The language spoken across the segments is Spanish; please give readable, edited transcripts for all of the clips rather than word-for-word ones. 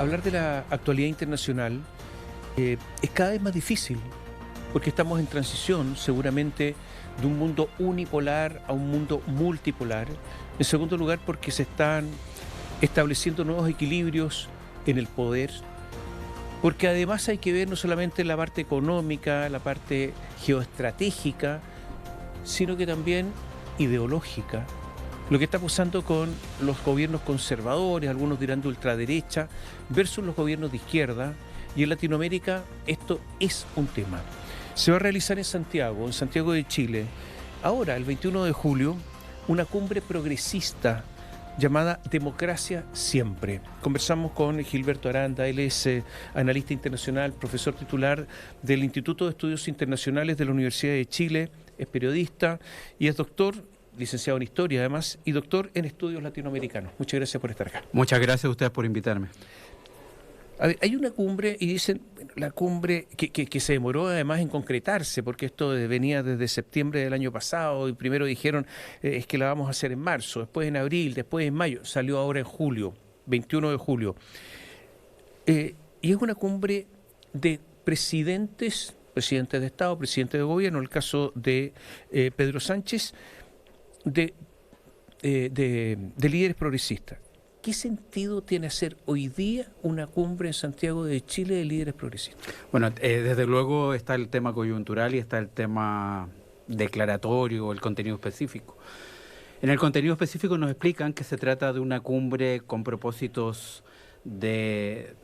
hablar de la actualidad internacional es cada vez más difícil, porque estamos en transición seguramente de un mundo unipolar a un mundo multipolar. En segundo lugar, porque se están estableciendo nuevos equilibrios en el poder, porque además hay que ver no solamente la parte económica, la parte geoestratégica, sino que también ideológica. Lo que está pasando con los gobiernos conservadores, algunos dirán de ultraderecha, versus los gobiernos de izquierda, y en Latinoamérica esto es un tema. Se va a realizar en Santiago de Chile, ahora, el 21 de julio, una cumbre progresista llamada Democracia Siempre. Conversamos con Gilberto Aranda, él es analista internacional, profesor titular del Instituto de Estudios Internacionales de la Universidad de Chile, es periodista y es doctor, licenciado en Historia además, y doctor en Estudios Latinoamericanos. Muchas gracias por estar acá. Muchas gracias a ustedes por invitarme. A ver, hay una cumbre y dicen, bueno, la cumbre que se demoró además en concretarse, porque esto venía desde septiembre del año pasado y primero dijeron es que la vamos a hacer en marzo, después en abril, después en mayo, salió ahora en julio, 21 de julio. Y es una cumbre de presidentes de Estado, presidentes de gobierno, el caso de Pedro Sánchez, de líderes progresistas. ¿Qué sentido tiene hacer hoy día una cumbre en Santiago de Chile de líderes progresistas? Bueno, desde luego está el tema coyuntural y está el tema declaratorio, el contenido específico. En el contenido específico nos explican que se trata de una cumbre con propósitos de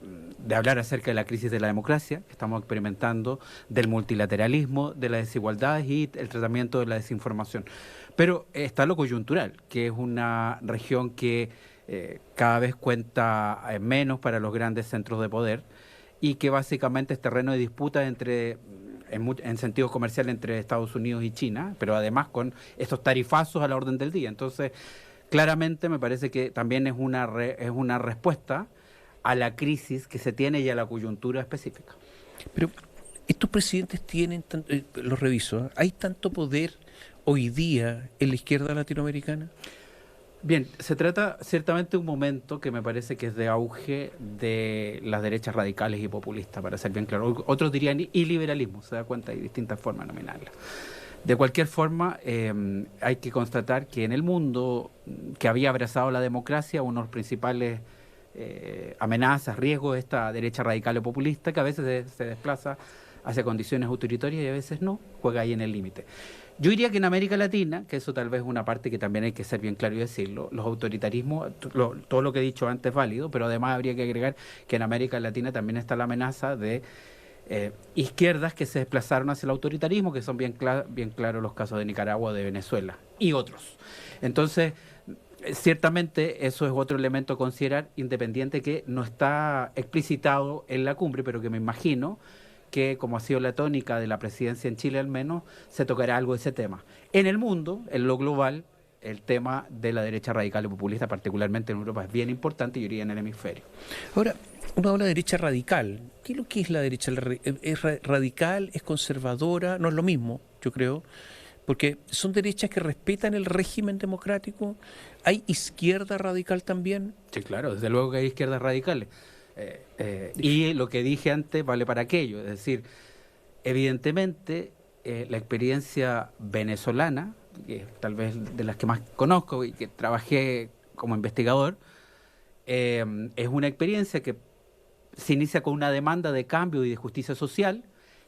hablar acerca de la crisis de la democracia que estamos experimentando, del multilateralismo, de las desigualdades y el tratamiento de la desinformación. Pero está lo coyuntural, que es una región que cada vez cuenta menos para los grandes centros de poder y que básicamente es terreno de disputa en sentido comercial entre Estados Unidos y China, pero además con estos tarifazos a la orden del día. Entonces, claramente me parece que también es una respuesta a la crisis que se tiene y a la coyuntura específica. Pero estos presidentes tienen, los reviso, ¿hay tanto poder hoy día en la izquierda latinoamericana? Bien, se trata ciertamente de un momento que me parece que es de auge de las derechas radicales y populistas, para ser bien claro. Otros dirían iliberalismo, se da cuenta, hay distintas formas de nominarla. De cualquier forma, hay que constatar que en el mundo que había abrazado la democracia, uno de los principales amenazas, riesgos de esta derecha radical o populista, que a veces se desplaza hacia condiciones autoritarias y a veces no, juega ahí en el límite. Yo diría que en América Latina, que eso tal vez es una parte que también hay que ser bien claro y decirlo, los autoritarismos, todo lo que he dicho antes es válido, pero además habría que agregar que en América Latina también está la amenaza de izquierdas que se desplazaron hacia el autoritarismo, que son bien claros los casos de Nicaragua, de Venezuela y otros. Entonces, ciertamente eso es otro elemento a considerar, independiente que no está explicitado en la cumbre, pero que me imagino que, como ha sido la tónica de la presidencia en Chile al menos, se tocará algo de ese tema. En el mundo, en lo global, el tema de la derecha radical y populista, particularmente en Europa, es bien importante, yo diría, en el hemisferio. Ahora, uno habla de derecha radical. ¿Qué es lo que es la derecha? ¿Es radical? ¿Es conservadora? No es lo mismo, yo creo, porque son derechas que respetan el régimen democrático. ¿Hay izquierda radical también? Sí, claro, desde luego que hay izquierdas radicales. Y lo que dije antes vale para aquello, es decir, evidentemente la experiencia venezolana, que es tal vez de las que más conozco y que trabajé como investigador, es una experiencia que se inicia con una demanda de cambio y de justicia social,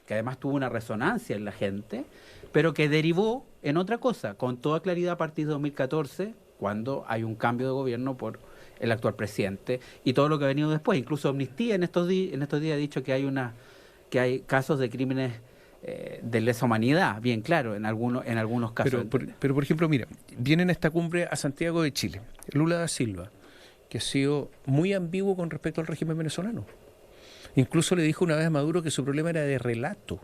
que además tuvo una resonancia en la gente, pero que derivó en otra cosa, con toda claridad a partir de 2014, cuando hay un cambio de gobierno por el actual presidente y todo lo que ha venido después. Incluso Amnistía en estos días ha dicho que hay casos de crímenes de lesa humanidad, bien claro, en algunos casos. Pero por ejemplo, mira, vienen a esta cumbre a Santiago de Chile, Lula da Silva, que ha sido muy ambiguo con respecto al régimen venezolano. Incluso le dijo una vez a Maduro que su problema era de relato.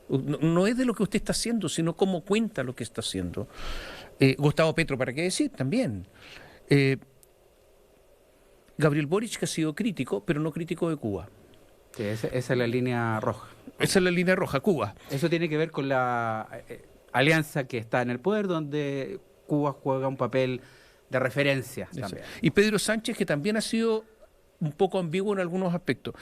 No es de lo que usted está haciendo, sino cómo cuenta lo que está haciendo. Gustavo Petro, ¿para qué decir? También. Gabriel Boric, que ha sido crítico, pero no crítico de Cuba. Sí, esa es la línea roja. Esa es la línea roja, Cuba. Eso tiene que ver con la alianza que está en el poder, donde Cuba juega un papel de referencia también. Y Pedro Sánchez, que también ha sido un poco ambiguo en algunos aspectos.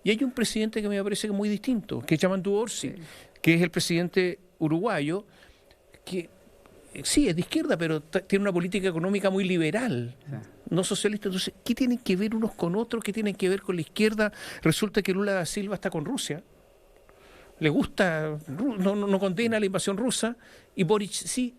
Y hay un presidente que me parece que es muy distinto, que es Yamandu Orsi, que es el presidente uruguayo, que sí, es de izquierda, pero tiene una política económica muy liberal, no socialista. Entonces, ¿qué tienen que ver unos con otros? ¿Qué tienen que ver con la izquierda? Resulta que Lula da Silva está con Rusia, le gusta, no condena la invasión rusa, y Boric sí.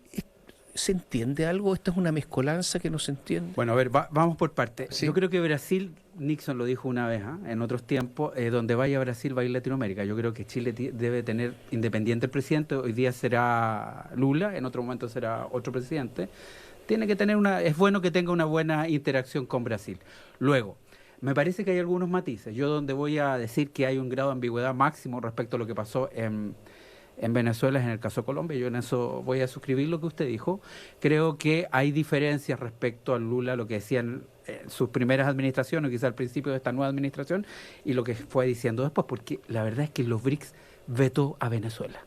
¿Se entiende algo? ¿Esta es una mezcolanza que no se entiende? Bueno, a ver, vamos por partes. Sí. Yo creo que Brasil, Nixon lo dijo una vez, en otros tiempos, donde vaya Brasil va a ir Latinoamérica. Yo creo que Chile debe tener independiente el presidente. Hoy día será Lula, en otro momento será otro presidente. Tiene que tener es bueno que tenga una buena interacción con Brasil. Luego, me parece que hay algunos matices. Yo donde voy a decir que hay un grado de ambigüedad máximo respecto a lo que pasó en Venezuela es en el caso de Colombia. Yo en eso voy a suscribir lo que usted dijo. Creo que hay diferencias respecto a Lula, lo que decían sus primeras administraciones, quizá al principio de esta nueva administración, y lo que fue diciendo después, porque la verdad es que los BRICS vetó a Venezuela.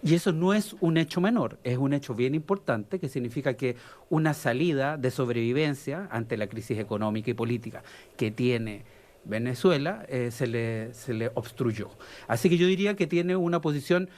Y eso no es un hecho menor, es un hecho bien importante, que significa que una salida de sobrevivencia ante la crisis económica y política que tiene Venezuela se le obstruyó. Así que yo diría que tiene una posición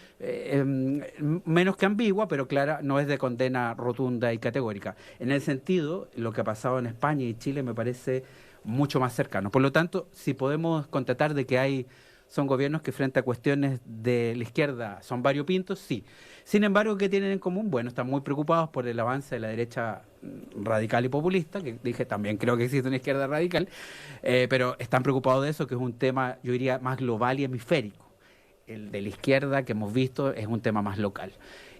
menos que ambigua, pero clara, no es de condena rotunda y categórica. En el sentido, lo que ha pasado en España y Chile me parece mucho más cercano. Por lo tanto, si podemos constatar de que son gobiernos que frente a cuestiones de la izquierda son variopintos, sí. Sin embargo, ¿qué tienen en común? Bueno, están muy preocupados por el avance de la derecha radical y populista, que dije también creo que existe una izquierda radical, pero están preocupados de eso, que es un tema, yo diría, más global y hemisférico. El de la izquierda que hemos visto es un tema más local.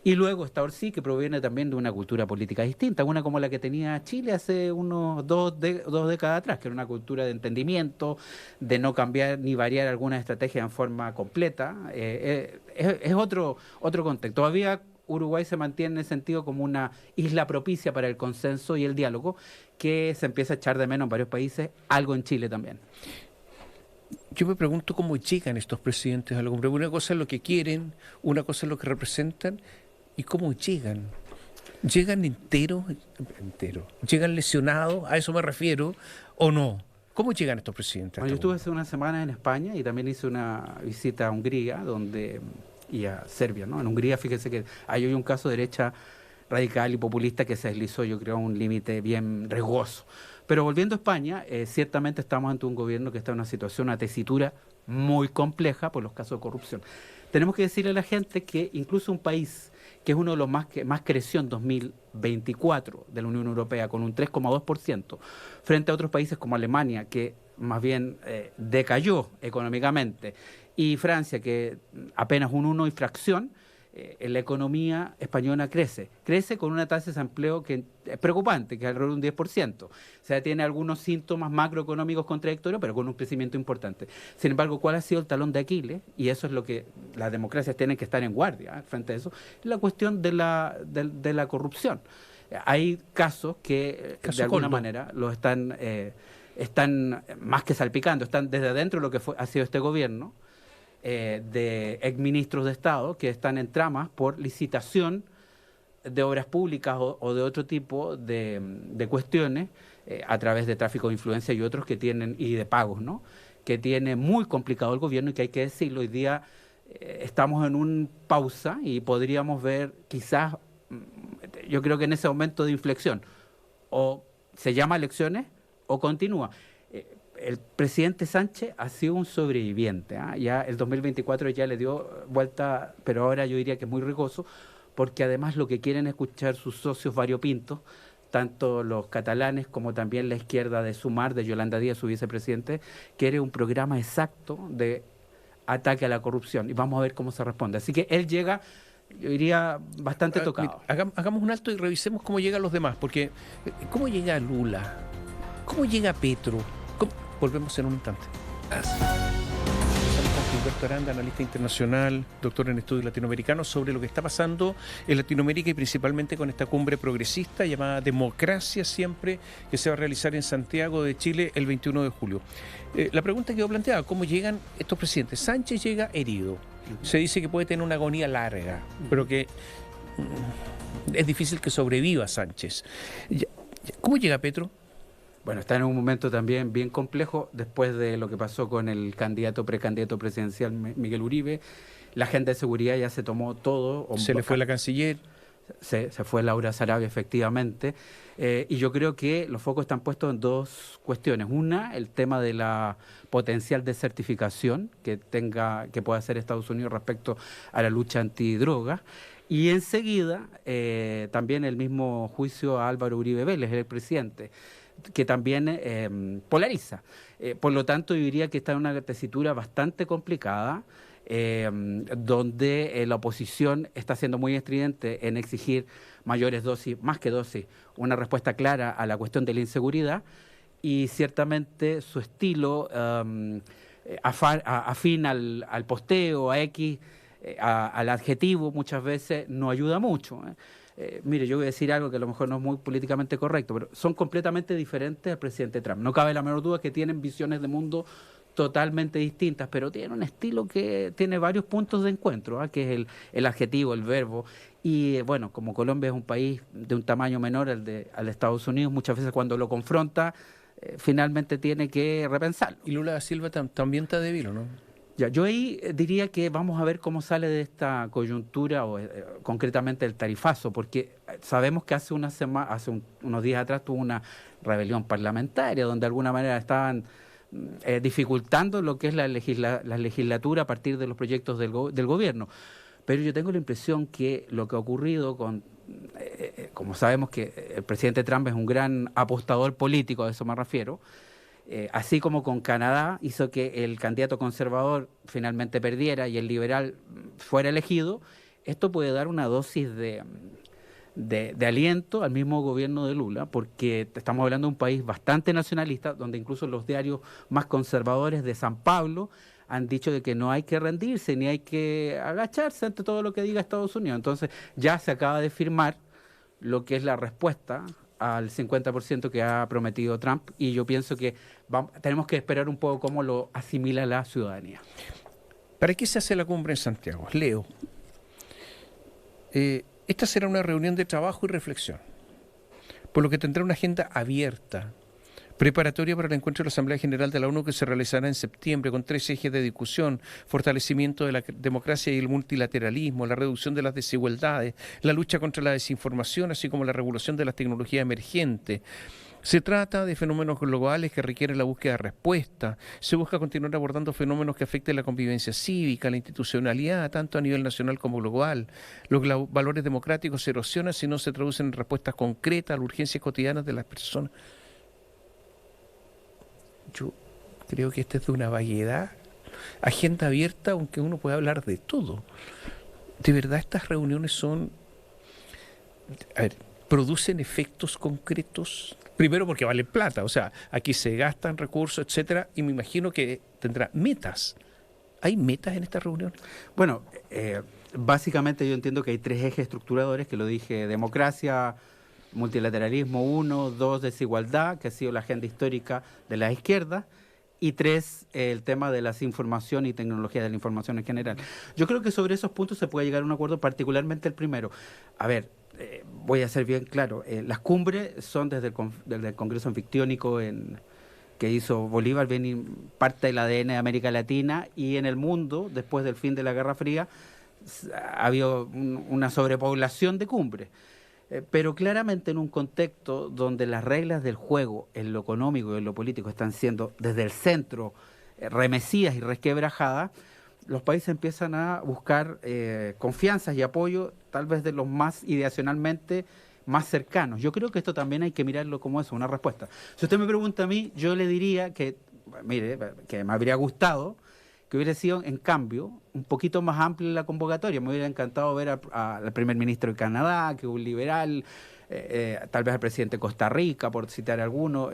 Y luego está Orsi, que proviene también de una cultura política distinta, una como la que tenía Chile hace unos dos décadas atrás, que era una cultura de entendimiento, de no cambiar ni variar alguna estrategia en forma completa. Es otro contexto. Todavía Uruguay se mantiene en ese sentido como una isla propicia para el consenso y el diálogo, que se empieza a echar de menos en varios países, algo en Chile también. Yo me pregunto cómo llegan estos presidentes a la cumbre. Una cosa es lo que quieren, una cosa es lo que representan, y cómo llegan. ¿Llegan enteros? ¿Llegan lesionados? ¿A eso me refiero? ¿O no? ¿Cómo llegan estos presidentes? Bueno, yo estuve hace unas semanas en España y también hice una visita a Hungría y a Serbia, ¿no? En Hungría, fíjese que hay hoy un caso de derecha radical y populista que se deslizó, yo creo, a un límite bien riesgoso. Pero volviendo a España, ciertamente estamos ante un gobierno que está en una situación, una tesitura muy compleja por los casos de corrupción. Tenemos que decirle a la gente que incluso un país que es uno de los que más creció en 2024 de la Unión Europea, con un 3,2%, frente a otros países como Alemania, que más bien decayó económicamente, y Francia, que apenas un 1 y fracción, la economía española crece con una tasa de desempleo que es preocupante, que es alrededor de un 10%. O sea, tiene algunos síntomas macroeconómicos contradictorios, pero con un crecimiento importante. Sin embargo, ¿cuál ha sido el talón de Aquiles? Y eso es lo que las democracias tienen que estar en guardia frente a eso, la cuestión de la corrupción. Hay casos que de alguna manera los están más que salpicando, están desde adentro de lo que ha sido este gobierno, de exministros de Estado que están en tramas por licitación de obras públicas o de otro tipo de cuestiones a través de tráfico de influencia y otros que tienen, y de pagos, ¿no? Que tiene muy complicado el gobierno, y que hay que decirlo, hoy día estamos en una pausa y podríamos ver quizás, yo creo que en ese momento de inflexión, o se llama elecciones o continúa. El presidente Sánchez ha sido un sobreviviente, ¿eh? Ya el 2024 ya le dio vuelta, pero ahora yo diría que es muy riesgoso, porque además lo que quieren escuchar sus socios variopintos, tanto los catalanes como también la izquierda de Sumar, de Yolanda Díaz, su vicepresidente, quiere un programa exacto de ataque a la corrupción, y vamos a ver cómo se responde. Así que él llega, yo diría, bastante tocado. Hagamos un alto y revisemos cómo llegan los demás, porque ¿cómo llega Lula? ¿Cómo llega Petro? Volvemos en un instante. Estamos con Gilberto Aranda, analista internacional, doctor en estudios latinoamericanos, sobre lo que está pasando en Latinoamérica y principalmente con esta cumbre progresista llamada Democracia Siempre, que se va a realizar en Santiago de Chile el 21 de julio. La pregunta quedó planteada: ¿cómo llegan estos presidentes? Sánchez llega herido. Se dice que puede tener una agonía larga, pero que es difícil que sobreviva Sánchez. ¿Cómo llega Petro? Bueno, está en un momento también bien complejo después de lo que pasó con el precandidato presidencial Miguel Uribe. La agenda de seguridad ya se tomó todo. Se le fue la canciller. Se fue Laura Sarabia, efectivamente. Y yo creo que los focos están puestos en dos cuestiones. Una, el tema de la potencial desertificación que pueda hacer Estados Unidos respecto a la lucha antidroga. Y enseguida, también el mismo juicio a Álvaro Uribe Vélez, el presidente, que también polariza. Por lo tanto, yo diría que está en una tesitura bastante complicada, donde la oposición está siendo muy estridente en exigir mayores dosis, más que dosis, una respuesta clara a la cuestión de la inseguridad, y ciertamente su estilo afín al posteo, a X, al adjetivo, muchas veces no ayuda mucho. Mire, yo voy a decir algo que a lo mejor no es muy políticamente correcto, pero son completamente diferentes al presidente Trump. No cabe la menor duda que tienen visiones de mundo totalmente distintas, pero tiene un estilo que tiene varios puntos de encuentro, que es el adjetivo, el verbo. Y bueno, como Colombia es un país de un tamaño menor al de Estados Unidos, muchas veces cuando lo confronta, finalmente tiene que repensarlo. Y Lula da Silva también está débil, ¿o no? Ya, yo ahí diría que vamos a ver cómo sale de esta coyuntura, o concretamente el tarifazo, porque sabemos que hace unos días atrás tuvo una rebelión parlamentaria, donde de alguna manera estaban dificultando lo que es la legislatura a partir de los proyectos del gobierno. Pero yo tengo la impresión que lo que ha ocurrido como sabemos que el presidente Trump es un gran apostador político, a eso me refiero, así como con Canadá hizo que el candidato conservador finalmente perdiera y el liberal fuera elegido, esto puede dar una dosis de aliento al mismo gobierno de Lula, porque estamos hablando de un país bastante nacionalista, donde incluso los diarios más conservadores de San Pablo han dicho de que no hay que rendirse ni hay que agacharse ante todo lo que diga Estados Unidos. Entonces ya se acaba de firmar lo que es la respuesta al 50% que ha prometido Trump, y yo pienso que tenemos que esperar un poco cómo lo asimila la ciudadanía. ¿Para qué se hace la cumbre en Santiago? Leo. Esta será una reunión de trabajo y reflexión, por lo que tendrá una agenda abierta, preparatoria para el encuentro de la Asamblea General de la ONU, que se realizará en septiembre, con 3 ejes de discusión: fortalecimiento de la democracia y el multilateralismo, la reducción de las desigualdades, la lucha contra la desinformación, así como la regulación de las tecnologías emergentes. Se trata de fenómenos globales que requieren la búsqueda de respuesta. Se busca continuar abordando fenómenos que afecten la convivencia cívica, la institucionalidad, tanto a nivel nacional como global. Los valores democráticos se erosionan si no se traducen en respuestas concretas a las urgencias cotidianas de las personas. Yo creo que esta es de una vaguedad. Agenda abierta, aunque uno puede hablar de todo. De verdad, estas reuniones producen efectos concretos. Primero porque valen plata, o sea, aquí se gastan recursos, etcétera, y me imagino que tendrá metas. ¿Hay metas en esta reunión? Bueno, básicamente yo entiendo que hay 3 ejes estructuradores, que lo dije: democracia, multilateralismo 1, 2, desigualdad, que ha sido la agenda histórica de la izquierda, y 3, el tema de la información y tecnología de la información en general. Yo creo que sobre esos puntos se puede llegar a un acuerdo, particularmente el primero. A ver, voy a ser bien claro, las cumbres son desde el Congreso Anfictiónico que hizo Bolívar, bien parte del ADN de América Latina, y en el mundo, después del fin de la Guerra Fría, ha habido una sobrepoblación de cumbres. Pero claramente en un contexto donde las reglas del juego en lo económico y en lo político están siendo desde el centro remecidas y resquebrajadas, los países empiezan a buscar confianzas y apoyo, tal vez de los más ideacionalmente más cercanos. Yo creo que esto también hay que mirarlo como eso, una respuesta. Si usted me pregunta a mí, yo le diría que, mire, que me habría gustado que hubiera sido, en cambio, un poquito más amplia la convocatoria. Me hubiera encantado ver al primer ministro de Canadá, que es un liberal, tal vez al presidente de Costa Rica, por citar alguno,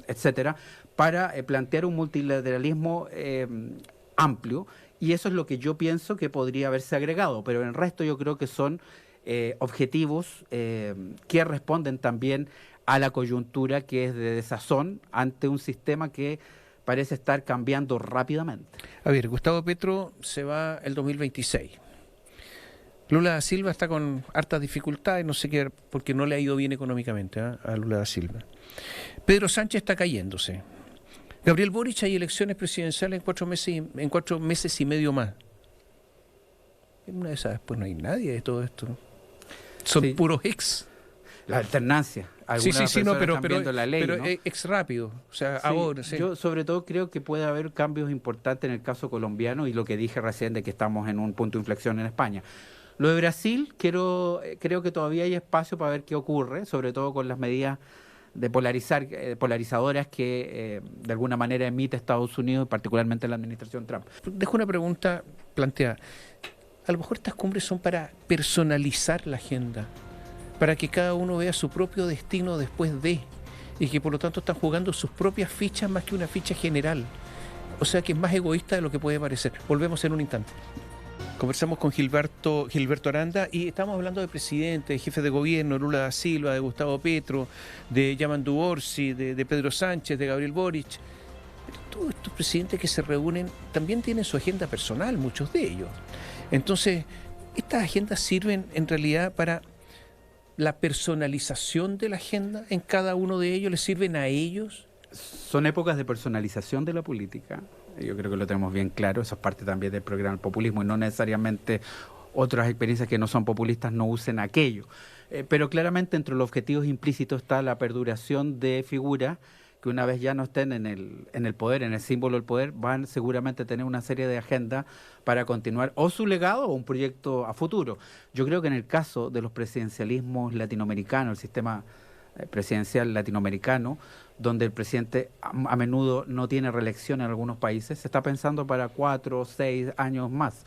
etcétera, para plantear un multilateralismo amplio, y eso es lo que yo pienso que podría haberse agregado, pero en el resto yo creo que son objetivos que responden también a la coyuntura, que es de desazón ante un sistema que parece estar cambiando rápidamente. A ver, Gustavo Petro se va el 2026. Lula da Silva está con hartas dificultades, no sé qué, porque no le ha ido bien económicamente a Lula da Silva. Pedro Sánchez está cayéndose. Gabriel Boric, hay elecciones presidenciales en 4 meses y medio más. En una de esas después no hay nadie de todo esto. Son puros ex. La alternancia. Sí, no, pero la ley, ¿no? ex rápido. O sea, ahora. Sí. Yo sobre todo creo que puede haber cambios importantes en el caso colombiano y lo que dije recién de que estamos en un punto de inflexión en España. Lo de Brasil, creo que todavía hay espacio para ver qué ocurre, sobre todo con las medidas de polarizadoras que de alguna manera emite Estados Unidos, particularmente la administración Trump. Dejo una pregunta planteada. A lo mejor estas cumbres son para personalizar la agenda, para que cada uno vea su propio destino después de, y que por lo tanto están jugando sus propias fichas más que una ficha general. O sea que es más egoísta de lo que puede parecer. Volvemos en un instante. Conversamos con Gilberto Aranda y estamos hablando de presidentes, de jefes de gobierno, Lula da Silva, de Gustavo Petro, de Yamandu Orsi, de Pedro Sánchez, de Gabriel Boric. Pero todos estos presidentes que se reúnen también tienen su agenda personal, muchos de ellos. Entonces, estas agendas sirven en realidad para la personalización de la agenda en cada uno de ellos, ¿les sirven a ellos? Son épocas de personalización de la política. Yo creo que lo tenemos bien claro, eso es parte también del programa del populismo y no necesariamente otras experiencias que no son populistas no usen aquello. Pero claramente entre los objetivos implícitos está la perduración de figuras que una vez ya no estén en el poder, en el símbolo del poder, van seguramente a tener una serie de agendas para continuar o su legado o un proyecto a futuro. Yo creo que en el caso de los presidencialismos latinoamericanos, el sistema presidencial latinoamericano, donde el presidente a menudo no tiene reelección en algunos países, se está pensando para 4 o 6 años más.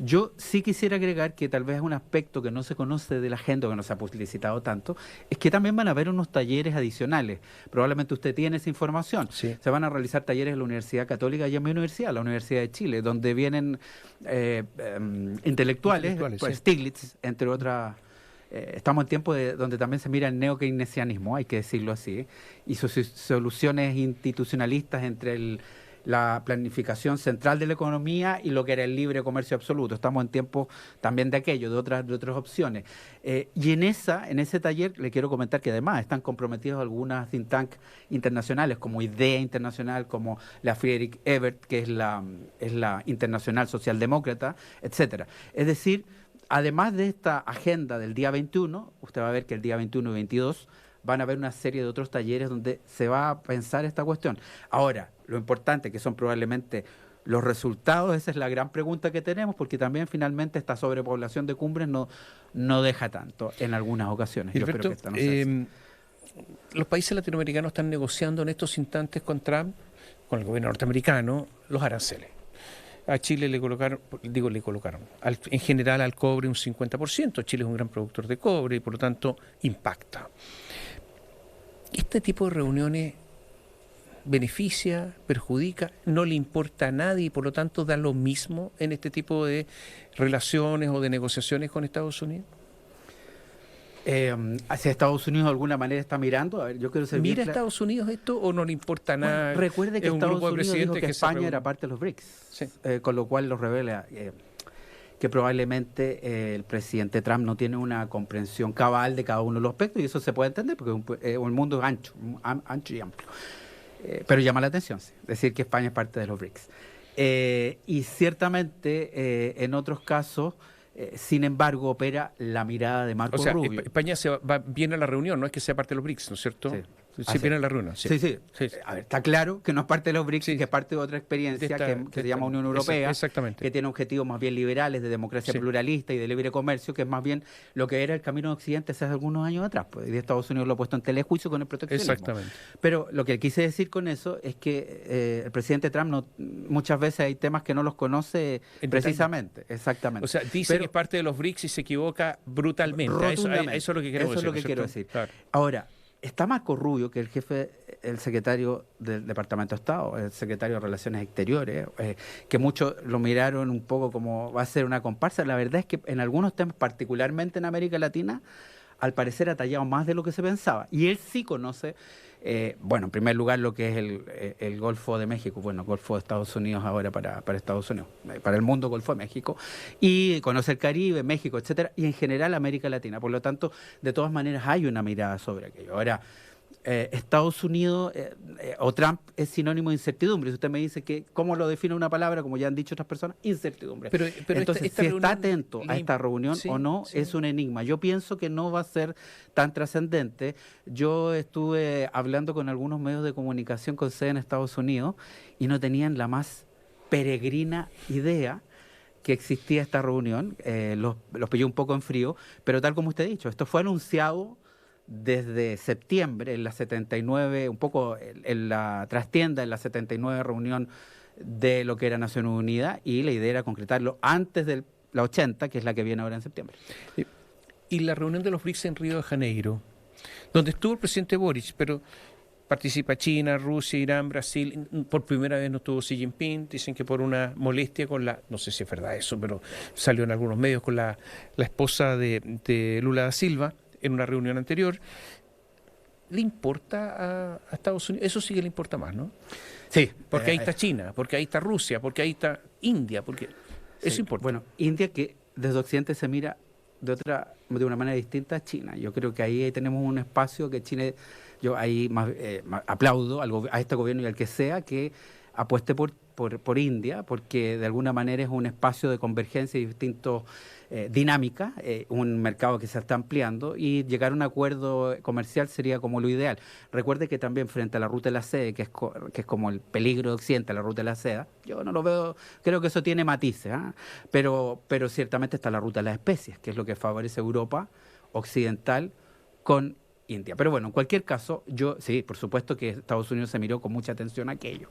Yo sí quisiera agregar que tal vez es un aspecto que no se conoce de la agenda, que no se ha publicitado tanto, es que también van a haber unos talleres adicionales. Probablemente usted tiene esa información. Sí. Se van a realizar talleres en la Universidad Católica y en mi universidad, la Universidad de Chile, donde vienen intelectuales pues, sí. Stiglitz, entre otras. Estamos en tiempo donde también se mira el neo-keynesianismo, hay que decirlo así, y sus soluciones institucionalistas entre la planificación central de la economía y lo que era el libre comercio absoluto. Estamos en tiempos también de aquello, de otras opciones. Y en ese taller le quiero comentar que además están comprometidos algunas think tanks internacionales, como IDEA Internacional, como la Friedrich Ebert, que es la Internacional Socialdemócrata, etcétera. Es decir, además de esta agenda del día 21, usted va a ver que el día 21 y 22 van a haber una serie de otros talleres donde se va a pensar esta cuestión. Ahora, lo importante que son probablemente los resultados, esa es la gran pregunta que tenemos, porque también finalmente esta sobrepoblación de cumbres no deja tanto en algunas ocasiones. Gilberto, yo espero que esta no sea así. Los países latinoamericanos están negociando en estos instantes con Trump, con el gobierno norteamericano, los aranceles. A Chile le colocaron, en general al cobre un 50%. Chile es un gran productor de cobre y por lo tanto impacta. Este tipo de reuniones beneficia, perjudica, no le importa a nadie y por lo tanto da lo mismo en este tipo de relaciones o de negociaciones con Estados Unidos. Hacia Estados Unidos de alguna manera está mirando. A ver, yo quiero ser ¿Mira a Estados Unidos esto o no le importa nada? Bueno, recuerde que Estados Unidos dijo que España era parte de los BRICS, sí. Con lo cual lo revela que probablemente el presidente Trump no tiene una comprensión cabal de cada uno de los aspectos y eso se puede entender porque el mundo es ancho y amplio. Pero llama la atención, sí, decir que España es parte de los BRICS. Y ciertamente en otros casos, sin embargo, opera la mirada de Marco Rubio. España viene a la reunión, no es que sea parte de los BRICS, ¿no es cierto? Sí, viene a la reunión. Sí. A ver, está claro que no es parte de los BRICS, que es parte de otra experiencia que se llama Unión Europea, que tiene objetivos más bien liberales, de democracia pluralista y de libre comercio, que es más bien lo que era el camino de Occidente hace algunos años atrás, pues, y de Estados Unidos lo ha puesto en telejuicio con el proteccionismo. Exactamente. Pero lo que quise decir con eso es que el presidente Trump muchas veces hay temas que no los conoce precisamente. Exactamente. O sea, dice que es parte de los BRICS y se equivoca brutalmente. Eso es lo que quiero decir. Claro. Ahora, está Marco Rubio, que es el secretario del Departamento de Estado, el secretario de Relaciones Exteriores, que muchos lo miraron un poco como va a ser una comparsa. La verdad es que en algunos temas, particularmente en América Latina, al parecer ha tallado más de lo que se pensaba. Y él sí conoce Bueno, en primer lugar lo que es el Golfo de México, bueno, Golfo de Estados Unidos ahora para Estados Unidos, para el mundo Golfo de México, y conoce el Caribe, México, etcétera, y en general América Latina. Por lo tanto, de todas maneras hay una mirada sobre aquello. Ahora, Estados Unidos o Trump es sinónimo de incertidumbre. Si usted me dice que cómo lo define una palabra, como ya han dicho otras personas, incertidumbre. Pero entonces, esta si está reunión atento a esta reunión sí, o no, sí. es un enigma. Yo pienso que no va a ser tan trascendente. Yo estuve hablando con algunos medios de comunicación con sede en Estados Unidos y no tenían la más peregrina idea que existía esta reunión. Los pilló un poco en frío, pero tal como usted ha dicho, esto fue anunciado desde septiembre, en la 79, un poco en la trastienda, en la 79 reunión de lo que era Naciones Unidas, y la idea era concretarlo antes de la 80, que es la que viene ahora en septiembre. Y la reunión de los BRICS en Río de Janeiro, donde estuvo el presidente Boric, pero participa China, Rusia, Irán, Brasil. Por primera vez no estuvo Xi Jinping. Dicen que por una molestia con no sé si es verdad eso, pero salió en algunos medios con la esposa de Lula da Silva en una reunión anterior. ¿Le importa a Estados Unidos? Eso sí que le importa más, ¿no? Sí. Porque ahí está China, porque ahí está Rusia, porque ahí está India, porque eso importa. Bueno, India, que desde Occidente se mira de una manera distinta a China. Yo creo que ahí tenemos un espacio que China, yo ahí más aplaudo a este gobierno y al que sea que apueste por India, porque de alguna manera es un espacio de convergencia y distintos dinámicas, un mercado que se está ampliando, y llegar a un acuerdo comercial sería como lo ideal. Recuerde que también frente a la ruta de la seda, que es como el peligro de Occidente, la ruta de la seda, yo no lo veo, creo que eso tiene matices, pero ciertamente está la ruta de las especies, que es lo que favorece a Europa occidental con India. Pero bueno, en cualquier caso, sí, por supuesto que Estados Unidos se miró con mucha atención a aquello.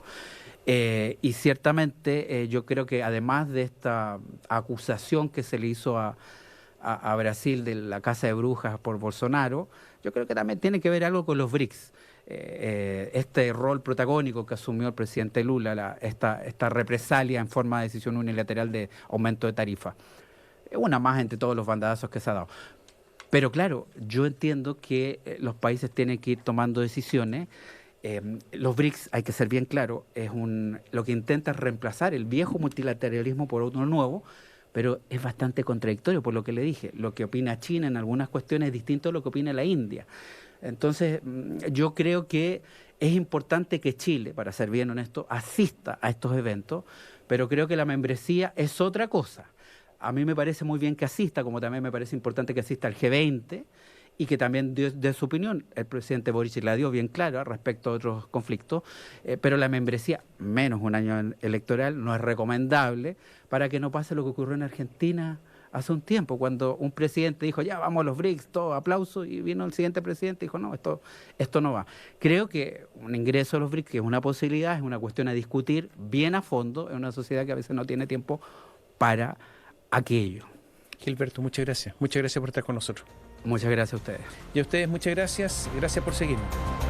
Y ciertamente yo creo que además de esta acusación que se le hizo a Brasil de la caza de brujas por Bolsonaro, yo creo que también tiene que ver algo con los BRICS. Este rol protagónico que asumió el presidente Lula, esta represalia en forma de decisión unilateral de aumento de tarifa. Una más entre todos los bandazos que se ha dado. Pero claro, yo entiendo que los países tienen que ir tomando decisiones. Los BRICS, hay que ser bien claro, lo que intenta es reemplazar el viejo multilateralismo por otro nuevo, pero es bastante contradictorio por lo que le dije. Lo que opina China en algunas cuestiones es distinto a lo que opina la India. Entonces, yo creo que es importante que Chile, para ser bien honesto, asista a estos eventos, pero creo que la membresía es otra cosa. A mí me parece muy bien que asista, como también me parece importante que asista al G20 y que también dé su opinión. El presidente Boric la dio bien clara respecto a otros conflictos, pero la membresía, menos un año electoral, no es recomendable para que no pase lo que ocurrió en Argentina hace un tiempo, cuando un presidente dijo, ya vamos a los BRICS, todo aplauso, y vino el siguiente presidente y dijo, no, esto no va. Creo que un ingreso a los BRICS, que es una posibilidad, es una cuestión a discutir bien a fondo en una sociedad que a veces no tiene tiempo para aquello. Gilberto, muchas gracias. Muchas gracias por estar con nosotros. Muchas gracias a ustedes. Y a ustedes, muchas gracias. Gracias por seguirnos.